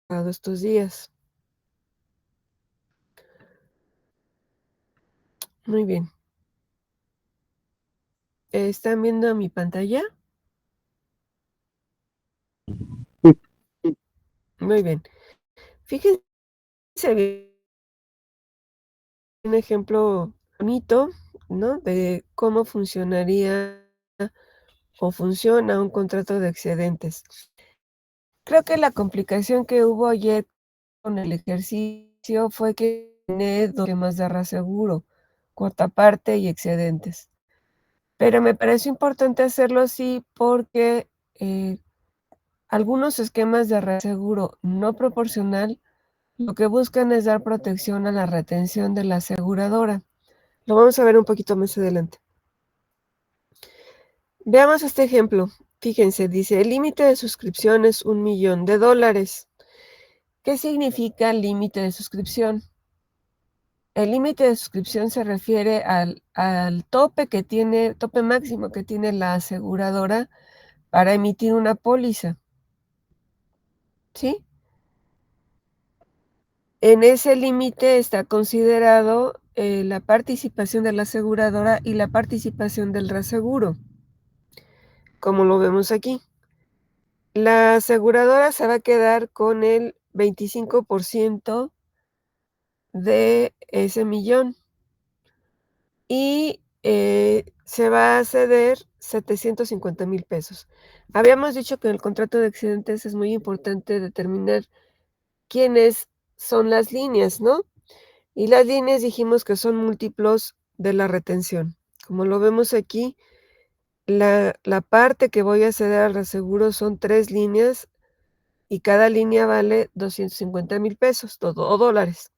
estos días. Muy bien. ¿Están viendo mi pantalla? Muy bien. Fíjense bien, un ejemplo bonito, ¿no? De cómo funcionaría o funciona un contrato de excedentes. Creo que la complicación que hubo ayer con el ejercicio fue que tiene 2 temas de reaseguro, cuota parte y excedentes. Pero me pareció importante hacerlo así porque, algunos esquemas de reaseguro no proporcional, lo que buscan es dar protección a la retención de la aseguradora. Lo vamos a ver un poquito más adelante. Veamos este ejemplo. Fíjense, dice: "El límite de suscripción es $1,000,000. ¿Qué significa límite de suscripción? El límite de suscripción se refiere al tope máximo que tiene la aseguradora para emitir una póliza, ¿sí? En ese límite está considerado, la participación de la aseguradora y la participación del reaseguro, como lo vemos aquí. La aseguradora se va a quedar con el 25% de ese millón y, se va a ceder 750,000 pesos. Habíamos dicho que en el contrato de accidentes es muy importante determinar quiénes son las líneas, ¿no? Y las líneas dijimos que son múltiplos de la retención. Como lo vemos aquí, la parte que voy a ceder al reaseguro son 3 líneas y cada línea vale 250,000 pesos o dólares.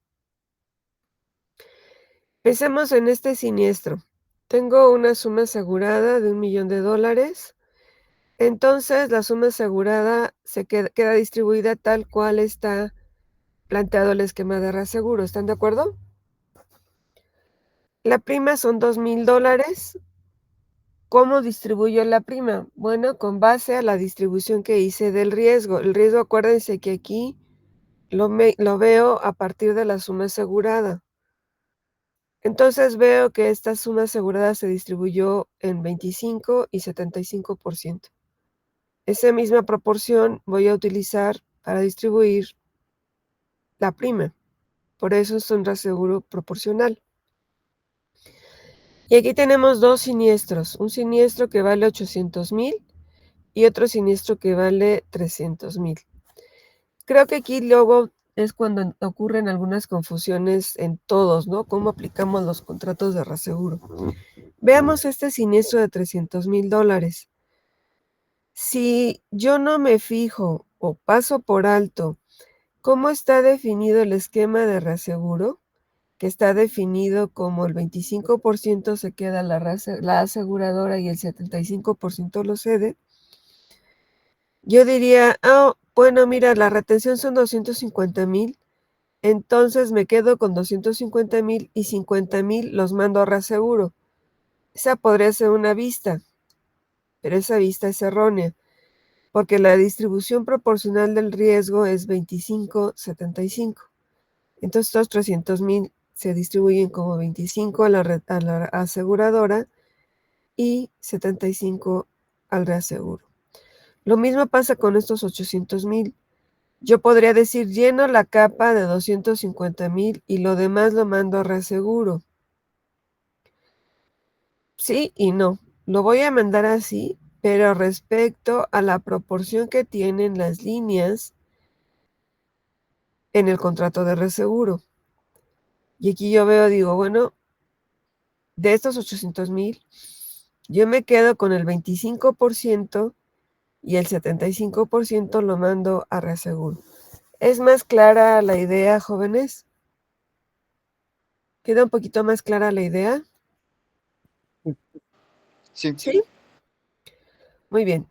Pensemos en este siniestro. Tengo una suma asegurada de $1,000,000. Entonces, la suma asegurada se queda distribuida tal cual está planteado el esquema de reaseguro, ¿están de acuerdo? La prima son $2,000. ¿Cómo distribuyo la prima? Bueno, con base a la distribución que hice del riesgo. El riesgo, acuérdense que aquí lo veo a partir de la suma asegurada. Entonces, veo que esta suma asegurada se distribuyó en 25 y 75%. Esa misma proporción voy a utilizar para distribuir la prima. Por eso es un reaseguro proporcional. Y aquí tenemos 2 siniestros, un siniestro que vale 800,000 y otro siniestro que vale 300,000. Creo que aquí luego es cuando ocurren algunas confusiones en todos, ¿no? Cómo aplicamos los contratos de reaseguro. Veamos este siniestro de $300,000. Si yo no me fijo o paso por alto cómo está definido el esquema de reaseguro, que está definido como el 25% se queda la aseguradora y el 75% lo cede, yo diría: "Ah, bueno, mira, la retención son 250,000, entonces me quedo con 250,000 y 50,000 los mando a reaseguro". Esa podría ser una vista, pero esa vista es errónea, porque la distribución proporcional del riesgo es 25-75. Entonces, estos 300,000 se distribuyen como 25 a la aseguradora y 75 al reaseguro. Lo mismo pasa con estos 800,000. Yo podría decir: lleno la capa de 250,000 y lo demás lo mando a reaseguro. Sí y no. Lo voy a mandar así, pero respecto a la proporción que tienen las líneas en el contrato de reaseguro. Y aquí yo veo, digo, bueno, de estos 800,000, yo me quedo con el 25% y el 75% lo mando a reaseguro. ¿Es más clara la idea, jóvenes? ¿Queda un poquito más clara la idea? Sí. ¿Sí? Muy bien.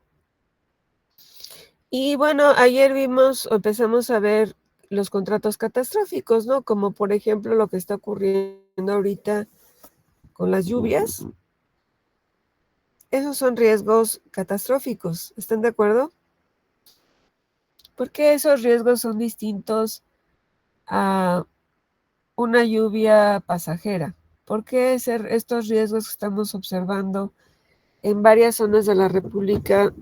Y bueno, ayer vimos o empezamos a ver los contratos catastróficos, ¿no? Como por ejemplo lo que está ocurriendo ahorita con las lluvias. Esos son riesgos catastróficos, ¿están de acuerdo? ¿Por qué esos riesgos son distintos a una lluvia pasajera? ¿Por qué estos riesgos que estamos observando en varias zonas de la República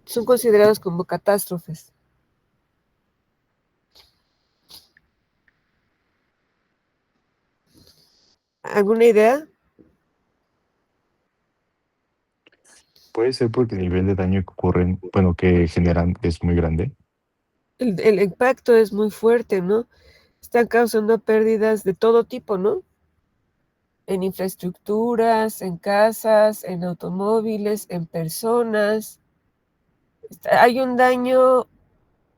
son considerados como catástrofes? ¿Alguna idea? Puede ser porque el nivel de daño que ocurren, bueno, que generan es muy grande. El impacto es muy fuerte, ¿no? Están causando pérdidas de todo tipo, ¿no? En infraestructuras, en casas, en automóviles, en personas. Hay un daño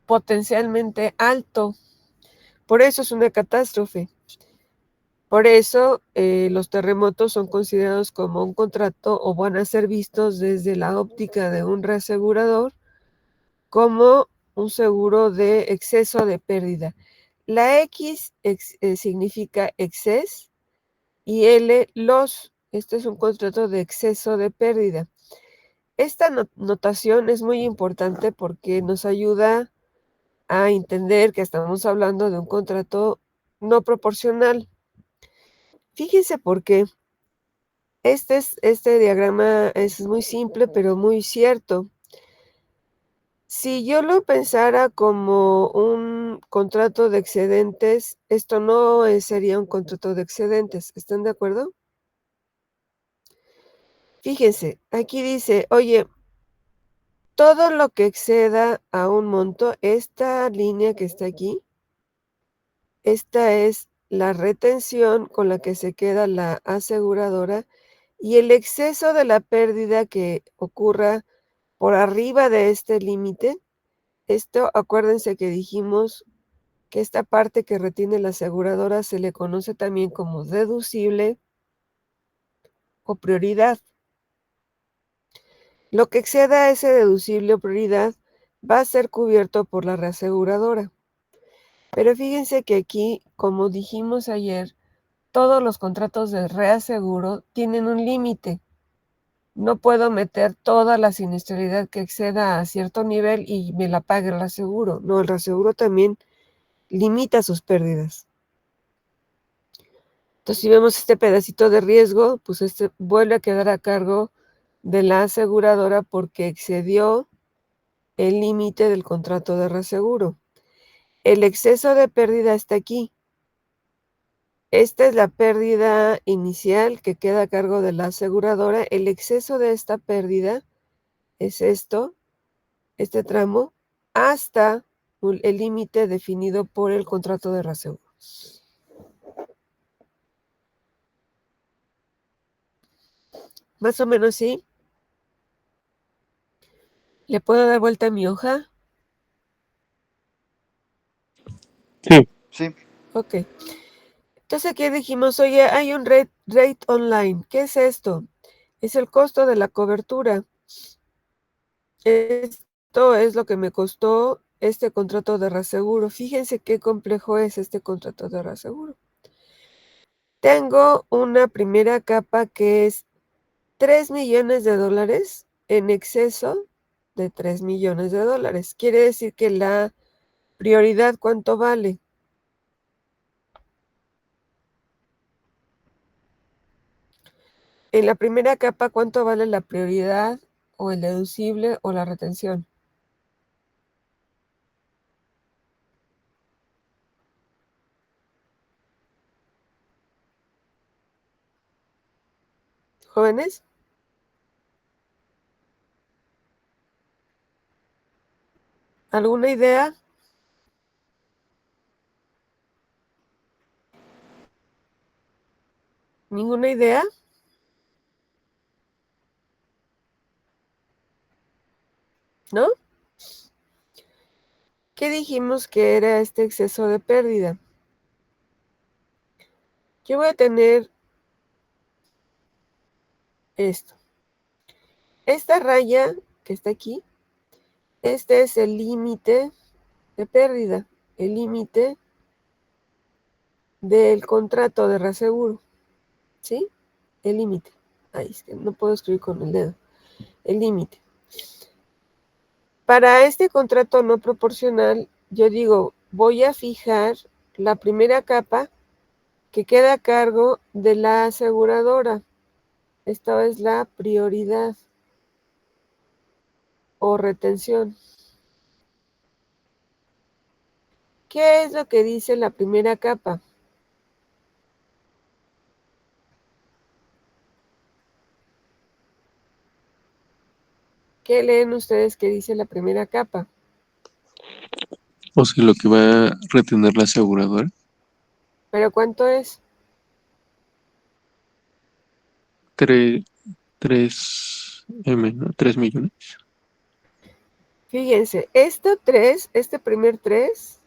potencialmente alto. Por eso es una catástrofe. Por eso los terremotos son considerados como un contrato o van a ser vistos desde la óptica de un reasegurador como un seguro de exceso de pérdida. La X significa excess y L los. Este es un contrato de exceso de pérdida. Esta notación es muy importante porque nos ayuda a entender que estamos hablando de un contrato no proporcional. Fíjense por qué. Este diagrama es muy simple, pero muy cierto. Si yo lo pensara como un contrato de excedentes, esto no sería un contrato de excedentes. ¿Están de acuerdo? Fíjense, aquí dice, oye, todo lo que exceda a un monto, esta línea que está aquí, esta es la retención con la que se queda la aseguradora y el exceso de la pérdida que ocurra por arriba de este límite. Esto, acuérdense que dijimos que esta parte que retiene la aseguradora se le conoce también como deducible o prioridad. Lo que exceda ese deducible o prioridad va a ser cubierto por la reaseguradora. Pero fíjense que aquí, como dijimos ayer, todos los contratos de reaseguro tienen un límite. No puedo meter toda la siniestralidad que exceda a cierto nivel y me la pague el reaseguro. No, el reaseguro también limita sus pérdidas. Entonces, si vemos este pedacito de riesgo, pues este vuelve a quedar a cargo de la aseguradora porque excedió el límite del contrato de reaseguro. El exceso de pérdida está aquí. Esta es la pérdida inicial que queda a cargo de la aseguradora. El exceso de esta pérdida es este tramo, hasta el límite definido por el contrato de reaseguro. Más o menos sí. ¿Le puedo dar vuelta a mi hoja? Sí. Sí, Ok. Entonces aquí dijimos, oye, hay un rate online. ¿Qué es esto? Es el costo de la cobertura. Esto es lo que me costó este contrato de reaseguro. Fíjense qué complejo es este contrato de reaseguro. Tengo una primera capa que es 3 millones de dólares en exceso de 3 millones de dólares. Quiere decir que la prioridad, ¿cuánto vale? En la primera capa, ¿cuánto vale la prioridad o el deducible o la retención? ¿Jóvenes? ¿Alguna idea? ¿Ninguna idea? ¿No? ¿Qué dijimos que era este exceso de pérdida? Yo voy a tener esto. Esta raya que está aquí, este es el límite de pérdida, el límite del contrato de reaseguro, ¿sí? El límite. Ay, es que no puedo escribir con el dedo. El límite. Para este contrato no proporcional, yo digo, voy a fijar la primera capa que queda a cargo de la aseguradora. Esta es la prioridad o retención. ¿Qué es lo que dice la primera capa? ¿Qué leen ustedes que dice la primera capa? O sea, lo que va a retener la aseguradora. ¿Pero cuánto es? 3M, ¿no? 3 millones. Fíjense, este primer 3,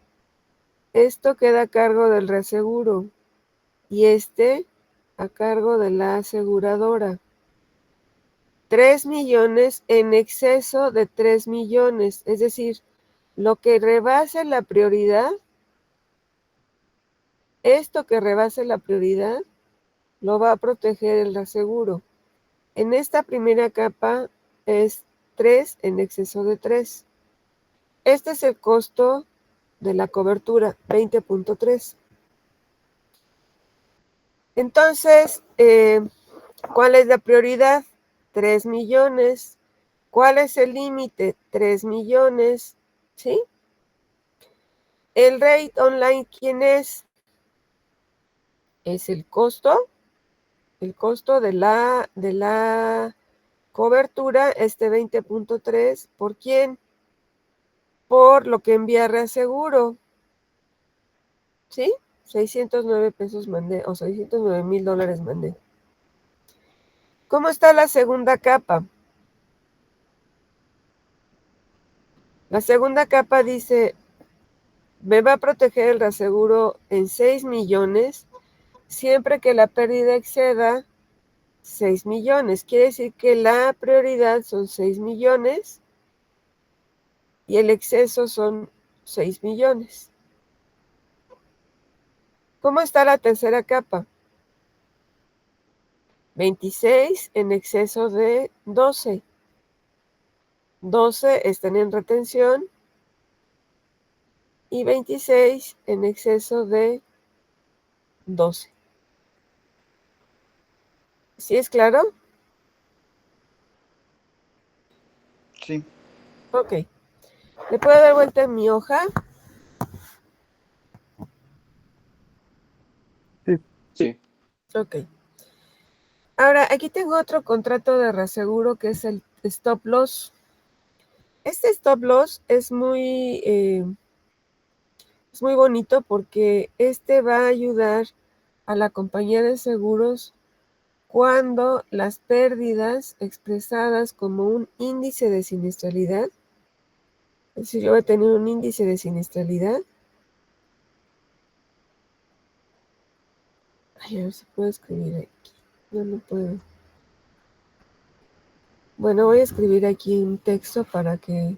esto queda a cargo del reaseguro y este a cargo de la aseguradora. 3 millones en exceso de 3 millones, es decir, lo que rebase la prioridad, esto que rebase la prioridad, lo va a proteger el reaseguro. En esta primera capa es 3 en exceso de 3. Este es el costo de la cobertura, 20.3. Entonces, ¿cuál es la prioridad? 3 millones. ¿Cuál es el límite? 3 millones. ¿Sí? El rate online, ¿quién es? Es el costo de la cobertura, este 20.3, ¿por quién? Por lo que envía reaseguro. ¿Sí? 609 pesos mandé, o 609,000 dólares mandé. ¿Cómo está la segunda capa? La segunda capa dice, me va a proteger el reaseguro en 6 millones siempre que la pérdida exceda 6 millones. Quiere decir que la prioridad son 6 millones y el exceso son 6 millones. ¿Cómo está la tercera capa? 26 en exceso de 12. 12 están en retención y 26 en exceso de 12. ¿Sí es claro? Sí. Ok. ¿Le puedo dar vuelta en mi hoja? Sí. Ok. Ahora, aquí tengo otro contrato de reaseguro que es el stop loss. Este stop loss es muy bonito porque este va a ayudar a la compañía de seguros cuando las pérdidas expresadas como un índice de siniestralidad, es decir, yo voy a tener un índice de siniestralidad. Ay, a ver si puedo escribir aquí. No puedo. Bueno, voy a escribir aquí un texto para que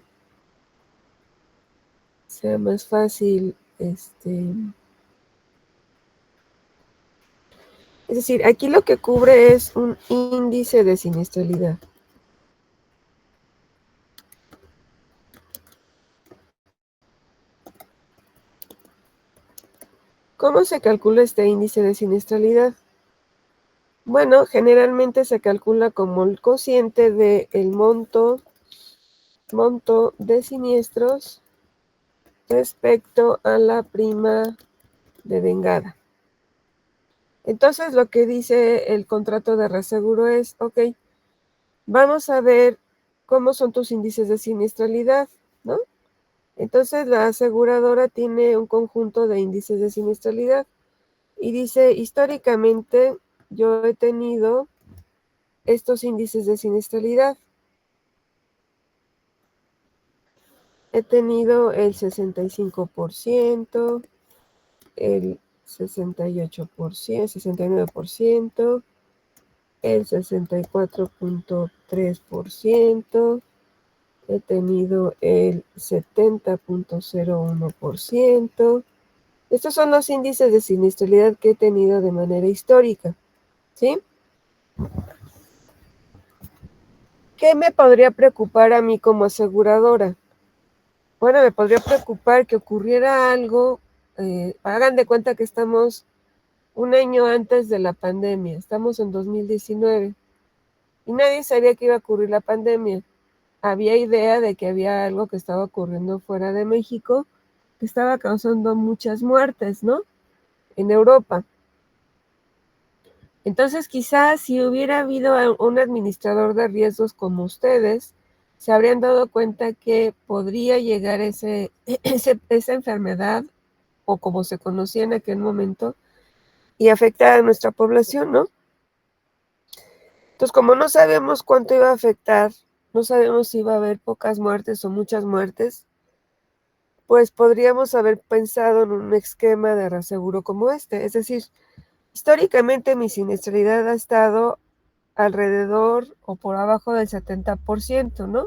sea más fácil. Es decir, aquí lo que cubre es un índice de siniestralidad. ¿Cómo se calcula este índice de siniestralidad? Bueno, generalmente se calcula como el cociente del monto de siniestros respecto a la prima de vengada. Entonces, lo que dice el contrato de reaseguro es, ok, vamos a ver cómo son tus índices de siniestralidad, ¿no? Entonces, la aseguradora tiene un conjunto de índices de siniestralidad y dice, históricamente yo he tenido estos índices de siniestralidad. He tenido el 65%, el 68%, 69%, el 64.3%, he tenido el 70.01%. Estos son los índices de siniestralidad que he tenido de manera histórica, ¿sí? ¿Qué me podría preocupar a mí como aseguradora? Bueno, me podría preocupar que ocurriera algo. Hagan de cuenta que estamos un año antes de la pandemia, estamos en 2019 y nadie sabía que iba a ocurrir la pandemia. Había idea de que había algo que estaba ocurriendo fuera de México, que estaba causando muchas muertes, ¿no? En Europa. Entonces, quizás si hubiera habido un administrador de riesgos como ustedes, se habrían dado cuenta que podría llegar esa enfermedad, o como se conocía en aquel momento, y afectar a nuestra población, ¿no? Entonces, como no sabemos cuánto iba a afectar, no sabemos si iba a haber pocas muertes o muchas muertes, pues podríamos haber pensado en un esquema de reaseguro como este. Es decir, históricamente mi siniestralidad ha estado alrededor o por abajo del 70%, ¿no?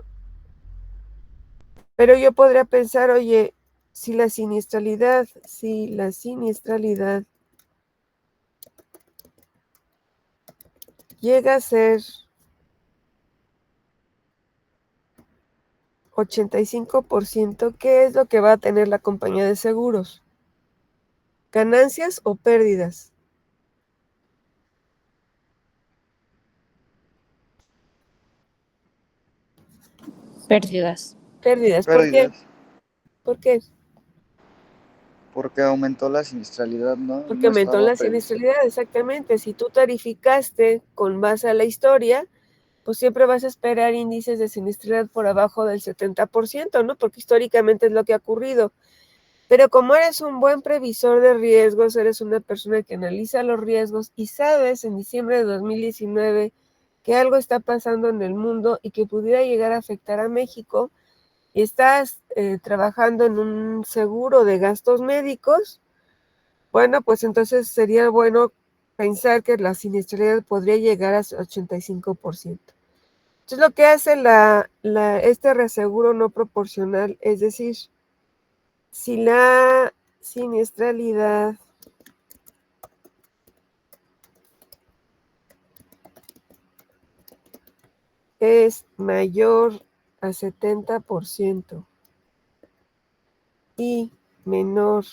Pero yo podría pensar, oye, si la siniestralidad llega a ser 85%, ¿qué es lo que va a tener la compañía de seguros? ¿Ganancias o pérdidas? Pérdidas. Pérdidas. ¿Por qué? Pérdidas. ¿Por qué? Porque aumentó la siniestralidad, ¿no? Porque No aumentó estaba la previsto. siniestralidad, exactamente. Si tú tarificaste con base a la historia, pues siempre vas a esperar índices de siniestralidad por abajo del 70%, ¿no? Porque históricamente es lo que ha ocurrido. Pero como eres un buen previsor de riesgos, eres una persona que analiza los riesgos y sabes en diciembre de 2019 que algo está pasando en el mundo y que pudiera llegar a afectar a México, y estás trabajando en un seguro de gastos médicos, bueno, pues entonces sería bueno pensar que la siniestralidad podría llegar a 85%. Entonces lo que hace este reaseguro no proporcional, es decir, si la siniestralidad es mayor a 70% y menor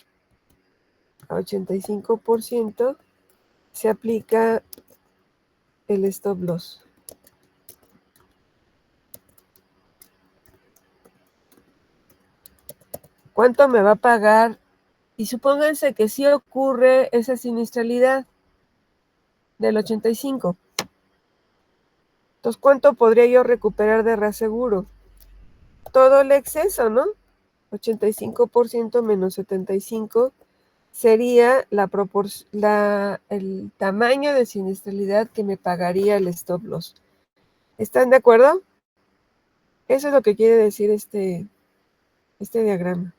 a 85%, se aplica el stop loss. ¿Cuánto me va a pagar? Y supónganse que sí ocurre esa siniestralidad del 85%. Entonces, ¿cuánto podría yo recuperar de reaseguro? Todo el exceso, ¿no? 85% menos 75% sería el tamaño de siniestralidad que me pagaría el stop loss. ¿Están de acuerdo? Eso es lo que quiere decir este diagrama.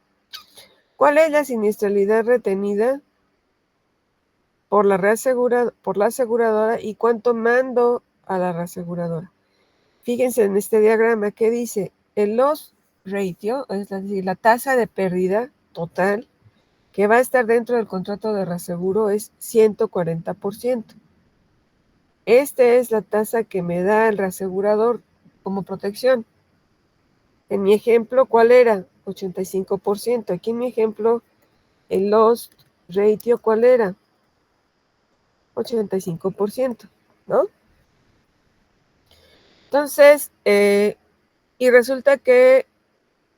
¿Cuál es la siniestralidad retenida por la aseguradora y cuánto mando a la reaseguradora? Fíjense en este diagrama que dice el loss ratio, es decir, la tasa de pérdida total que va a estar dentro del contrato de reaseguro es 140%. Esta es la tasa que me da el reasegurador como protección. En mi ejemplo, ¿cuál era? 85%. Aquí en mi ejemplo, el loss ratio, ¿cuál era? 85%, ¿no? Entonces, y resulta que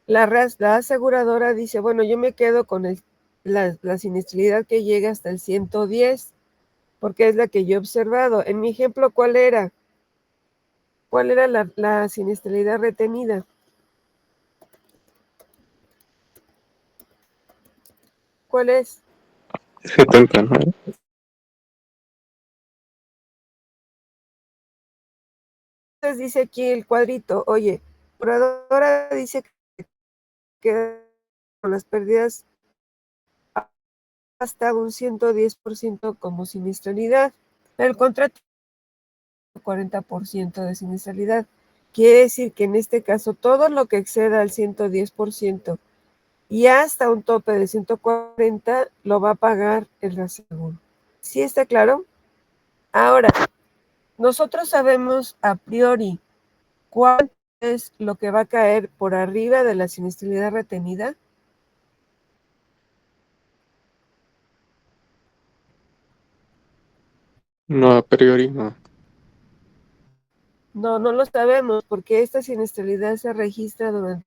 la aseguradora dice, bueno, yo me quedo con la siniestralidad que llega hasta el 110, porque es la que yo he observado. En mi ejemplo, ¿cuál era? ¿Cuál era la siniestralidad retenida? ¿Cuál es? 70, ¿no? Entonces dice aquí el cuadrito, oye, la aseguradora dice que con las pérdidas hasta un 110% como siniestralidad, pero el contrato 40% de siniestralidad. Quiere decir que en este caso todo lo que exceda al 110% y hasta un tope de 140 lo va a pagar el reaseguro. ¿Sí está claro? Ahora, nosotros sabemos a priori cuánto es lo que va a caer por arriba de la siniestralidad retenida? No, a priori no. No, no lo sabemos, porque esta siniestralidad se registra durante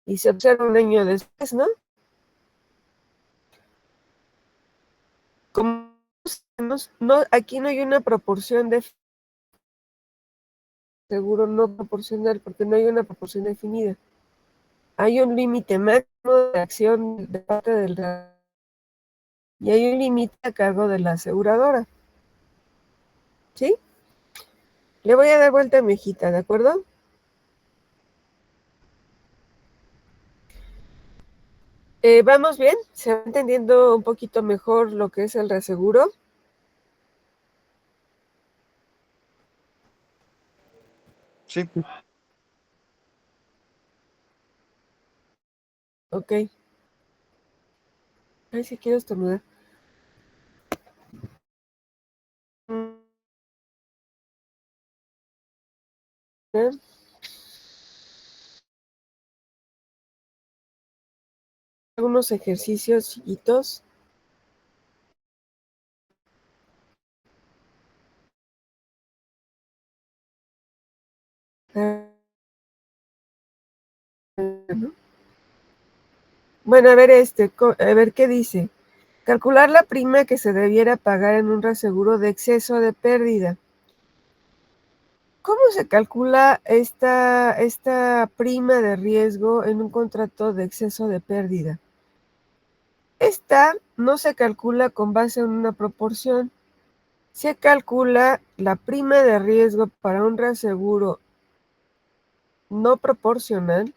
y se observa un año después, ¿no? Como sabemos, no, aquí no hay una proporción de seguro no proporcional, porque no hay una proporción definida. Hay un límite máximo de acción de parte del y hay un límite a cargo de la aseguradora. ¿Sí? Le voy a dar vuelta a mi hojita, ¿de acuerdo? ¿Vamos bien? ¿Se va entendiendo un poquito mejor lo que es el reaseguro? Sí, Ok. Ay, sí quiero estornudar. Algunos ejercicios chiquitos. Bueno, a ver a ver qué dice. Calcular la prima que se debiera pagar en un reaseguro de exceso de pérdida. ¿Cómo se calcula esta prima de riesgo en un contrato de exceso de pérdida? Esta no se calcula con base en una proporción. Se calcula la prima de riesgo para un reaseguro no proporcional.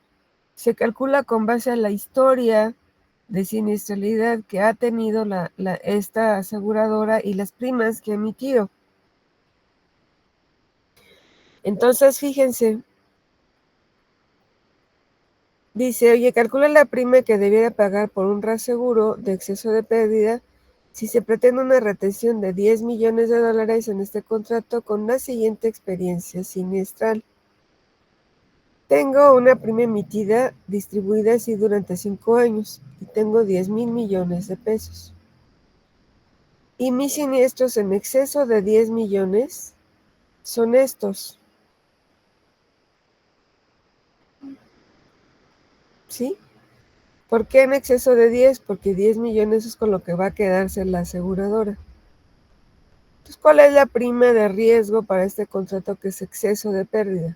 Se calcula con base a la historia de siniestralidad que ha tenido esta aseguradora y las primas que ha emitido. Entonces, fíjense, dice, oye, calcula la prima que debiera pagar por un reaseguro de exceso de pérdida si se pretende una retención de $10 millones en este contrato con la siguiente experiencia siniestral. Tengo una prima emitida distribuida así durante 5 años y tengo 10,000 millones de pesos. Y mis siniestros en exceso de 10 millones son estos. ¿Sí? ¿Por qué en exceso de 10? Porque 10 millones es con lo que va a quedarse la aseguradora. Entonces, ¿cuál es la prima de riesgo para este contrato que es exceso de pérdida?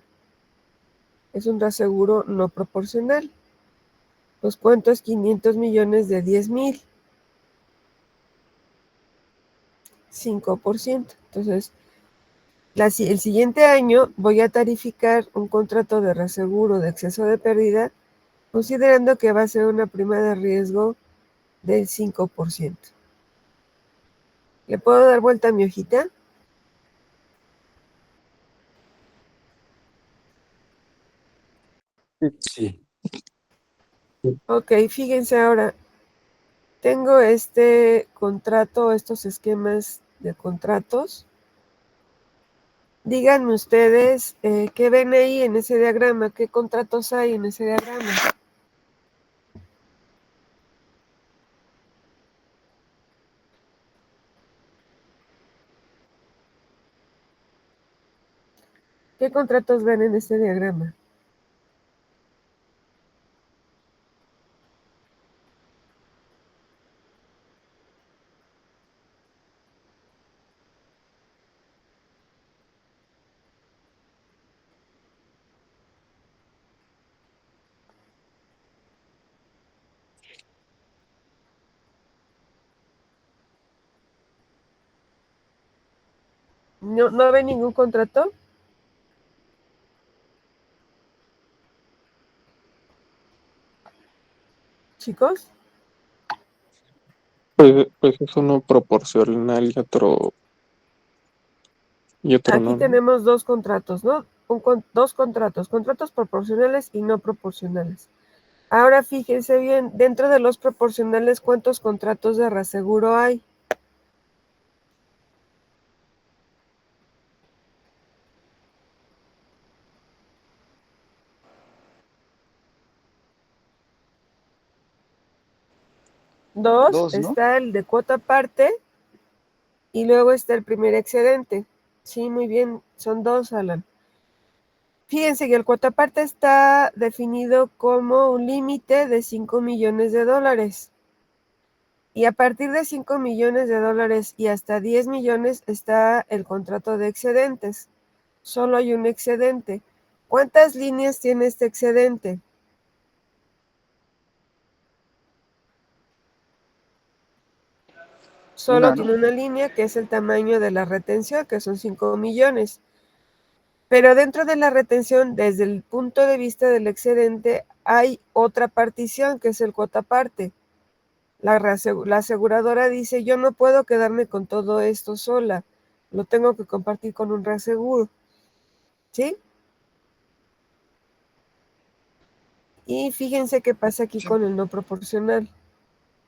Es un reaseguro no proporcional. Pues, ¿cuánto es 500 millones de 10,000? 5%. Entonces, el siguiente año voy a tarificar un contrato de reaseguro de exceso de pérdida, considerando que va a ser una prima de riesgo del 5%. ¿Le puedo dar vuelta a mi hojita? Sí. Ok, fíjense ahora, tengo este contrato, estos esquemas de contratos. Díganme ustedes qué ven ahí en ese diagrama, qué contratos hay en ese diagrama. ¿Qué contratos ven en este diagrama? ¿No ven ningún contrato? Chicos, Pues es uno proporcional y otro aquí no, ¿no? tenemos dos contratos, ¿no? Dos contratos proporcionales y no proporcionales. Ahora fíjense bien, dentro de los proporcionales, ¿cuántos contratos de reaseguro hay? Dos, Dos, ¿no? está el de cuota parte y luego está el primer excedente. Sí, muy bien, son dos, Alan. Fíjense que el cuota parte está definido como un límite de 5 millones de dólares. Y a partir de 5 millones de dólares y hasta 10 millones está el contrato de excedentes. Solo hay un excedente. ¿Cuántas líneas tiene este excedente? Solo Una, ¿no? tiene una línea que es el tamaño de la retención, que son 5 millones. Pero dentro de la retención, desde el punto de vista del excedente, hay otra partición que es el cuota parte. La aseguradora dice, yo no puedo quedarme con todo esto sola, lo tengo que compartir con un reaseguro. ¿Sí? Y fíjense qué pasa aquí Sí. con el no proporcional.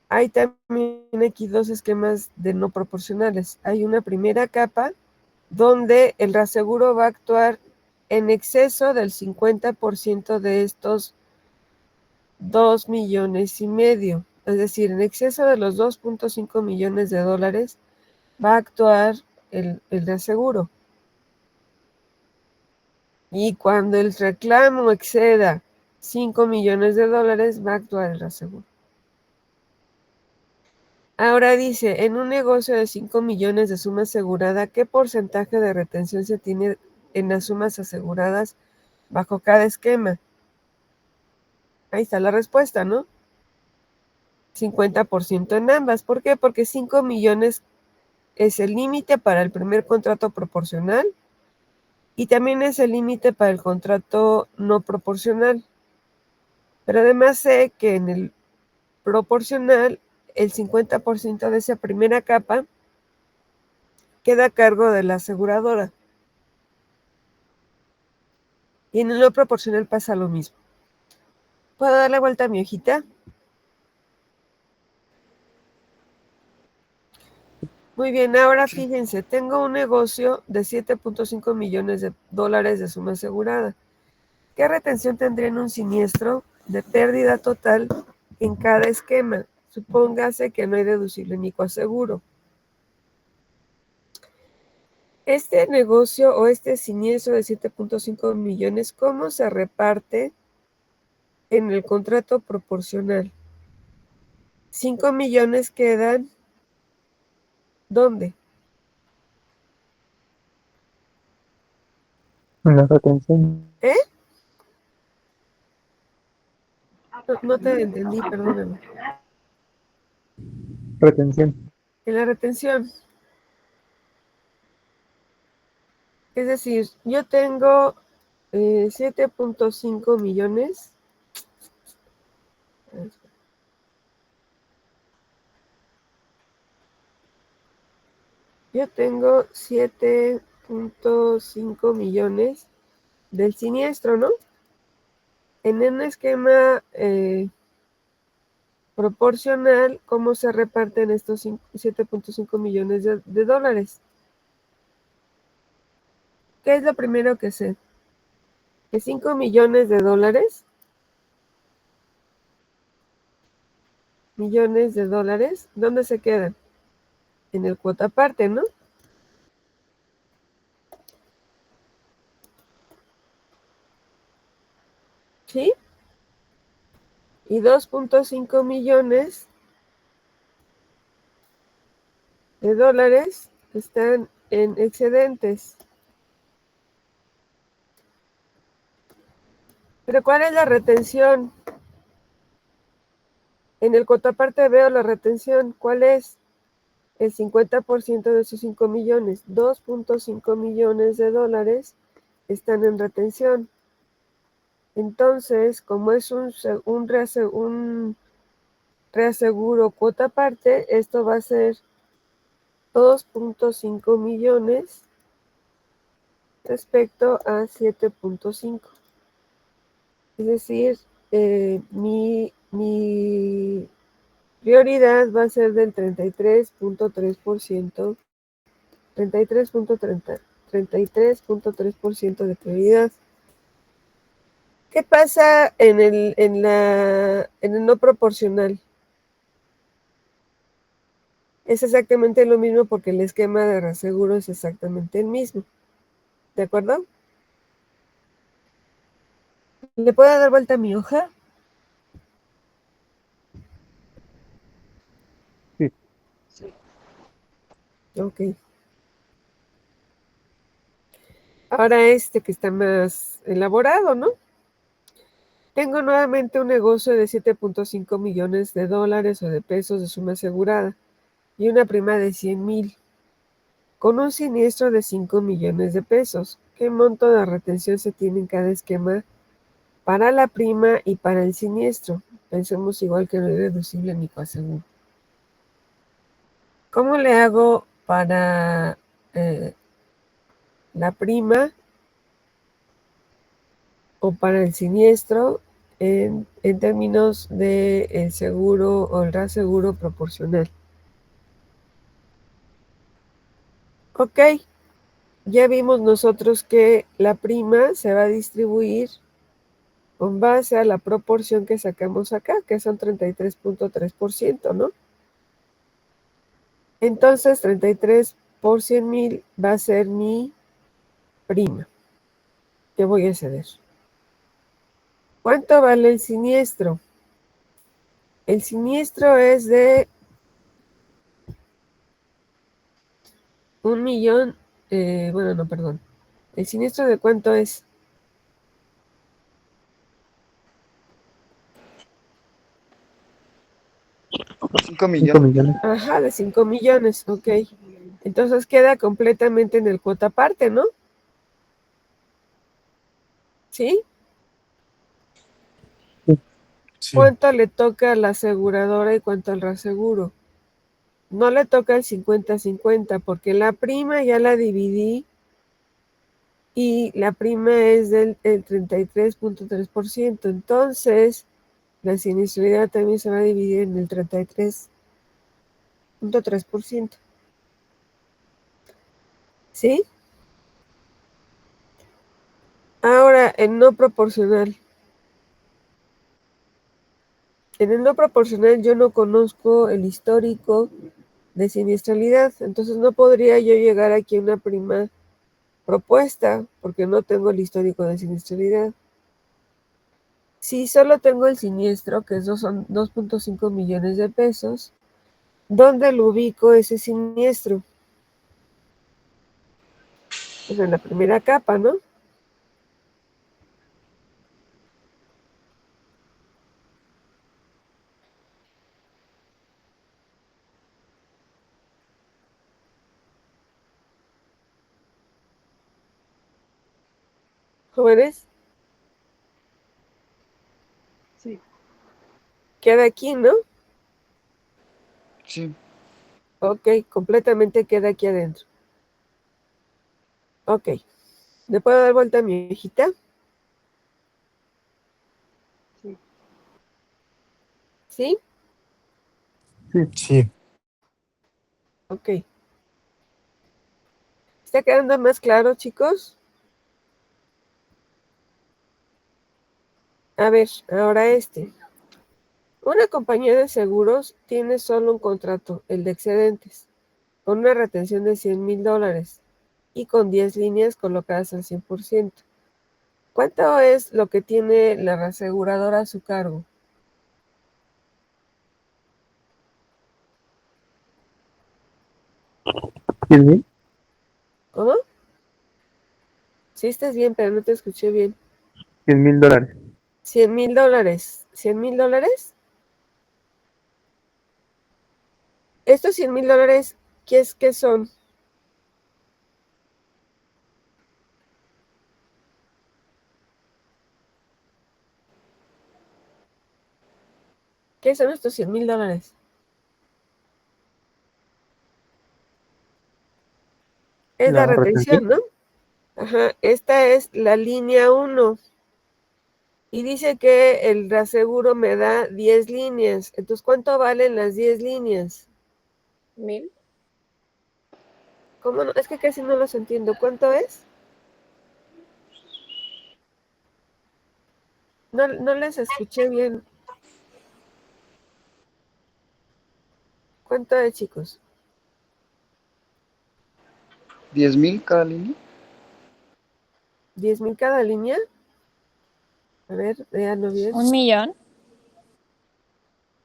Hay también aquí dos esquemas de no proporcionales. Hay una primera capa donde el reaseguro va a actuar en exceso del 50% de estos 2,5 millones. Es decir, en exceso de los 2.5 millones de dólares va a actuar el reaseguro. Y cuando el reclamo exceda 5 millones de dólares, va a actuar el reaseguro. Ahora dice, en un negocio de 5 millones de suma asegurada, ¿qué porcentaje de retención se tiene en las sumas aseguradas bajo cada esquema? Ahí está la respuesta, ¿no? 50% en ambas. ¿Por qué? Porque 5 millones es el límite para el primer contrato proporcional y también es el límite para el contrato no proporcional. Pero además sé que en el proporcional, el 50% de esa primera capa queda a cargo de la aseguradora. Y en el no proporcional pasa lo mismo. ¿Puedo dar la vuelta a mi hojita? Muy bien, ahora fíjense, tengo un negocio de 7.5 millones de dólares de suma asegurada. ¿Qué retención tendría en un siniestro de pérdida total en cada esquema? Supóngase que no hay deducible ni coaseguro. Este negocio o este siniestro de 7.5 millones, ¿cómo se reparte en el contrato proporcional? 5 millones quedan, ¿dónde? En la retención. ¿Eh? No te entendí, perdóname. Retención. En la retención. Es decir, yo tengo 7.5 millones. Yo tengo 7.5 millones del siniestro, ¿no? En un esquema proporcional, ¿cómo se reparten estos 7.5 millones de dólares? ¿Qué es lo primero que sé? Que 5 millones de dólares, ¿dónde se quedan? En el cuota parte, ¿no? ¿Sí? Y 2.5 millones de dólares están en excedentes. Pero ¿cuál es la retención? En el cuotaparte veo la retención. ¿Cuál es? El 50% de esos 5 millones. 2.5 millones de dólares están en retención. Entonces, como es un reaseguro cuota parte, esto va a ser 2.5 millones respecto a 7.5. Es decir, mi prioridad va a ser del 33.3%, 33.3% de prioridad. ¿Qué pasa en el no proporcional? Es exactamente lo mismo porque el esquema de reaseguro es exactamente el mismo. ¿De acuerdo? ¿Le puedo dar vuelta a mi hoja? Sí. Ok. Ahora este que está más elaborado, ¿no? Tengo nuevamente un negocio de 7.5 millones de dólares o de pesos de suma asegurada y una prima de 100,000 con un siniestro de 5 millones de pesos. ¿Qué monto de retención se tiene en cada esquema para la prima y para el siniestro? Pensemos igual que no es deducible ni coaseguro. ¿Cómo le hago para la prima o para el siniestro en términos de el seguro o el reaseguro proporcional? Ok, ya vimos nosotros que la prima se va a distribuir con base a la proporción que sacamos acá, que son 33.3%, ¿no? Entonces, 33 por 100,000 va a ser mi prima que voy a ceder. ¿Cuánto vale el siniestro? El siniestro es de 1,000,000, bueno, no, perdón. ¿El siniestro de cuánto es? 5 5 millones. millones. Ajá, de 5 millones, ok. Entonces queda completamente en el cuota parte, ¿no? ¿Sí? Sí. ¿Cuánto le toca a la aseguradora y cuánto al reaseguro? No le toca el 50-50 porque la prima ya la dividí y la prima es del 33.3%. Entonces, la siniestralidad también se va a dividir en el 33.3%. ¿Sí? Ahora, en no proporcional. En el no proporcional yo no conozco el histórico de siniestralidad, entonces no podría yo llegar aquí a una prima propuesta porque no tengo el histórico de siniestralidad. Si solo tengo el siniestro, que esos son 2.5 millones de pesos, ¿dónde lo ubico ese siniestro? Pues en la primera capa, ¿no? Jóvenes, Sí. queda aquí, ¿no? Sí. Ok, completamente queda aquí adentro. Ok, ¿le puedo dar vuelta a mi hojita? Sí. ¿Sí? Sí. Ok. ¿Está quedando más claro, chicos? A ver, ahora este. Una compañía de seguros tiene solo un contrato, el de excedentes, con una retención de 100,000 dólares y con 10 líneas colocadas al 100%. ¿Cuánto es lo que tiene la reaseguradora a su cargo? ¿100,000? ¿Cómo? Sí, estás bien, pero no te escuché bien. $100,000. 100,000 dólares. ¿100,000 dólares? Estos 100,000 dólares, ¿qué son? ¿Qué son estos 100,000 dólares? Es la La retención, retención. ¿no? Ajá, esta es la línea 1. Y dice que el reaseguro me da 10 líneas. Entonces, ¿cuánto valen las 10 líneas? 1,000. ¿Cómo no? Es que casi no los entiendo. ¿Cuánto es? No les escuché bien. ¿Cuánto es, chicos? 10,000 cada línea. 10,000 cada línea. A ver, véanlo bien. 1,000,000.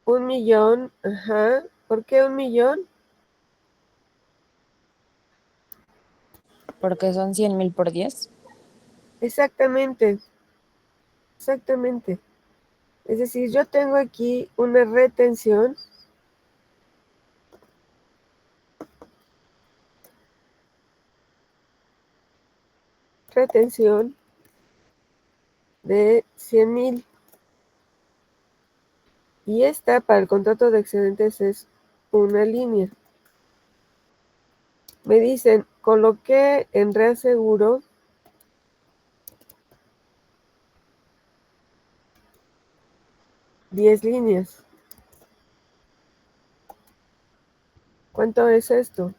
1,000,000, ajá. ¿Por qué 1,000,000? Porque son 100,000 por 10. Exactamente. Exactamente. Es decir, yo tengo aquí una retención de 100,000. Y esta para el contrato de excedentes es una línea. Me dicen, coloqué en reaseguro 10 líneas. ¿Cuánto es esto?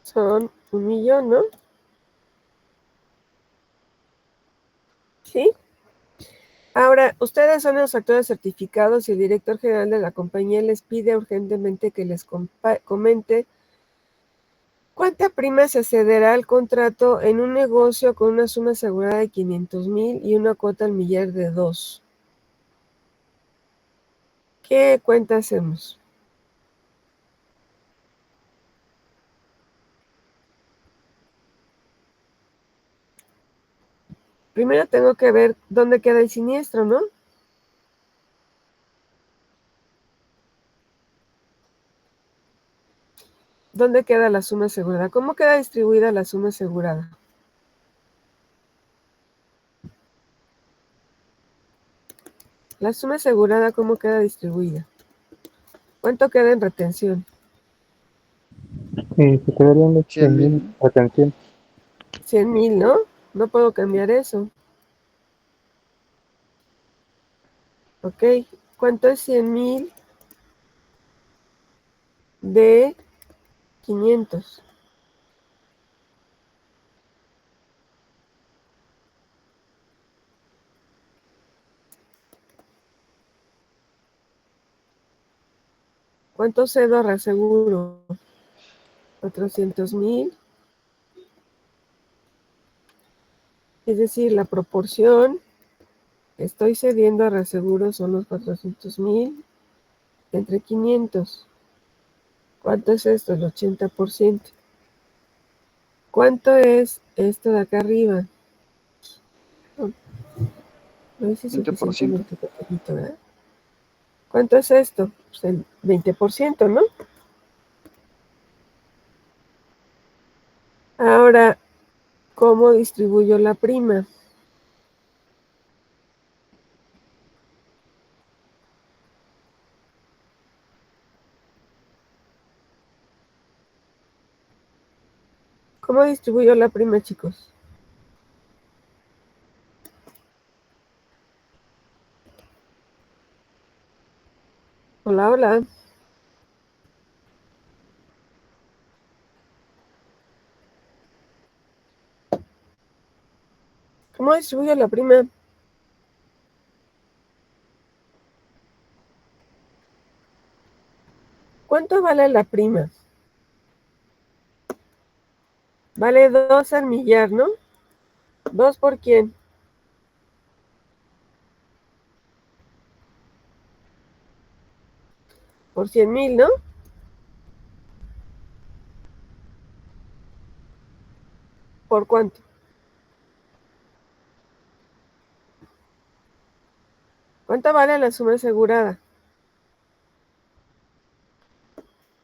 Son 1,000,000, ¿no? ¿Sí? Ahora, ustedes son los actores certificados y el director general de la compañía les pide urgentemente que les comente cuánta prima se cederá al contrato en un negocio con una suma asegurada de 500,000 y una cuota al millar de 2. ¿Qué cuenta hacemos? Primero tengo que ver dónde queda el siniestro, ¿no? ¿Dónde queda la suma asegurada? ¿Cómo queda distribuida la suma asegurada? La suma asegurada, ¿cómo queda distribuida? ¿Cuánto queda en retención? Se quedarían los 100,000, 100,000 ¿no? retención. 100,000, ¿no? No puedo cambiar eso. Ok. ¿Cuánto es 100,000 de 500? ¿Cuánto cedo a reaseguro? 400,000. Es decir, la proporción que estoy cediendo a reaseguro son los 400,000 entre 500. ¿Cuánto es esto? El 80%. ¿Cuánto es esto de acá arriba? No hice 20%. suficientemente pequeñito, ¿verdad? ¿Cuánto es esto? Pues el 20%, ¿no? Ahora, ¿cómo distribuyo la prima? ¿Cómo distribuyo la prima, chicos? Hola, hola. ¿Cómo distribuyo la prima? ¿Cuánto vale la prima? Vale 2 al millar, ¿no? ¿2 por quién? Por 100,000, ¿no? ¿Por cuánto? ¿Cuánto vale la suma asegurada?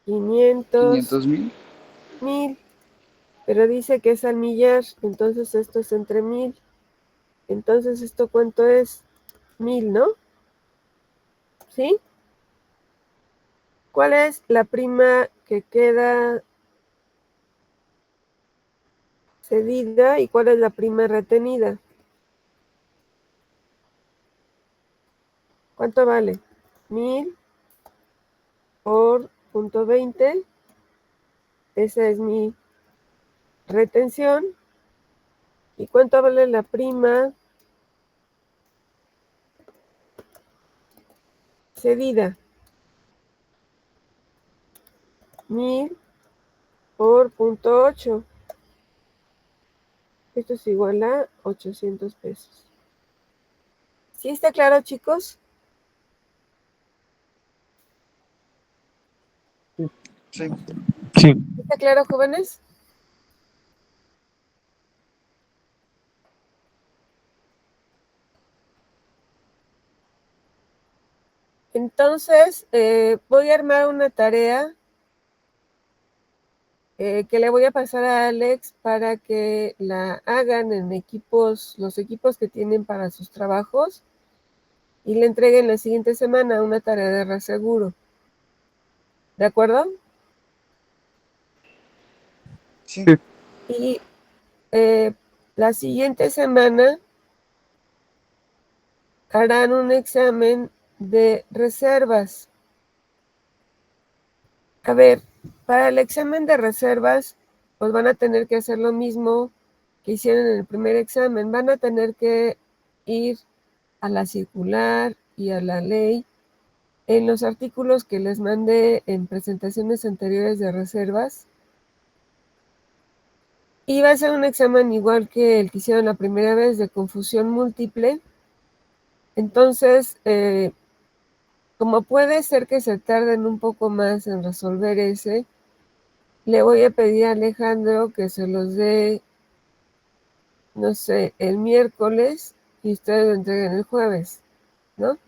500,000. 500,000. Pero dice que es al millar, entonces esto es entre 1,000. Entonces, ¿esto cuánto es? 1,000, ¿no? ¿Sí? ¿Cuál es la prima que queda cedida y cuál es la prima retenida? ¿Cuánto vale? 1,000 por 0.20. Esa es mi retención. ¿Y cuánto vale la prima cedida? 1000 por 0.8. Esto es igual a 800 pesos. ¿Sí está claro, chicos? Sí. Sí. ¿Está claro, jóvenes? Entonces, voy a armar una tarea que le voy a pasar a Alex para que la hagan en equipos, los equipos que tienen para sus trabajos, y le entreguen la siguiente semana una tarea de reaseguro. ¿De acuerdo? Sí. Y la siguiente semana harán un examen de reservas. A ver, para el examen de reservas, pues van a tener que hacer lo mismo que hicieron en el primer examen. Van a tener que ir a la circular y a la ley en los artículos que les mandé en presentaciones anteriores de reservas. Y va a ser un examen igual que el que hicieron la primera vez, de confusión múltiple. Entonces, como puede ser que se tarden un poco más en resolver ese, le voy a pedir a Alejandro que se los dé, no sé, el miércoles, y ustedes lo entreguen el jueves, ¿no?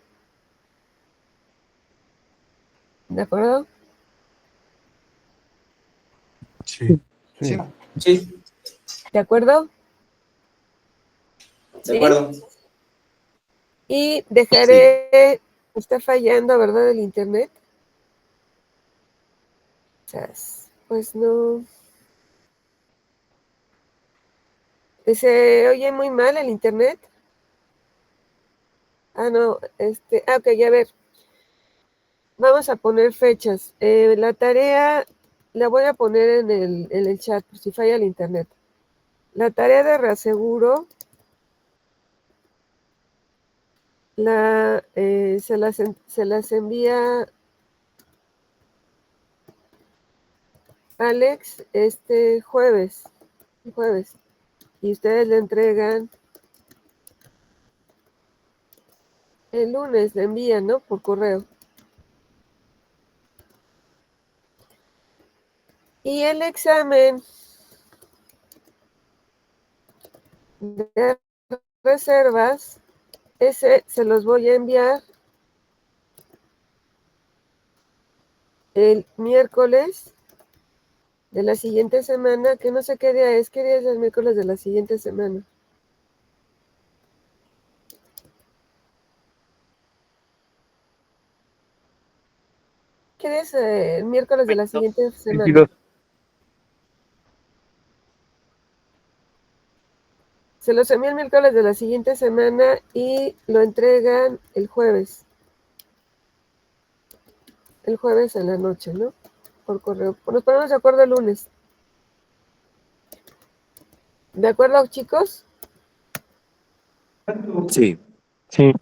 ¿De acuerdo? Sí. Sí. Sí, ¿De acuerdo? de acuerdo. Y dejaré, está fallando, ¿verdad? El internet. Pues no. ¿Se oye muy mal el internet? Ah, no, ok, a ver. Vamos a poner fechas. La tarea la voy a poner en el chat, por si falla el internet. La tarea de reaseguro se las envía Alex este jueves, y ustedes le entregan el lunes, le envían, ¿no? Por correo. Y el examen de reservas, ese se los voy a enviar el miércoles de la siguiente semana, que no sé qué día es el miércoles de la siguiente semana. ¿Qué día es el miércoles de la siguiente semana? 22. Se los envía el miércoles de la siguiente semana y lo entregan el jueves. El jueves en la noche, ¿no? Por correo. Nos ponemos de acuerdo el lunes. ¿De acuerdo, chicos? Sí. Sí.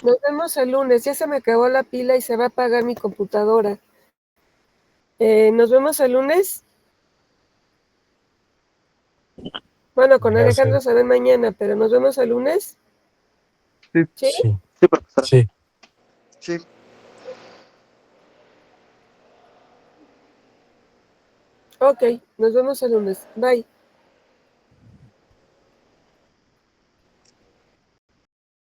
Nos vemos el lunes. Ya se me acabó la pila y se va a apagar mi computadora. Nos vemos el lunes. Bueno, con Ya sé. Alejandro se ve mañana, pero nos vemos el lunes. Sí. ¿Sí? Sí. Sí, profesora. Sí. Sí. Ok, nos vemos el lunes. Bye.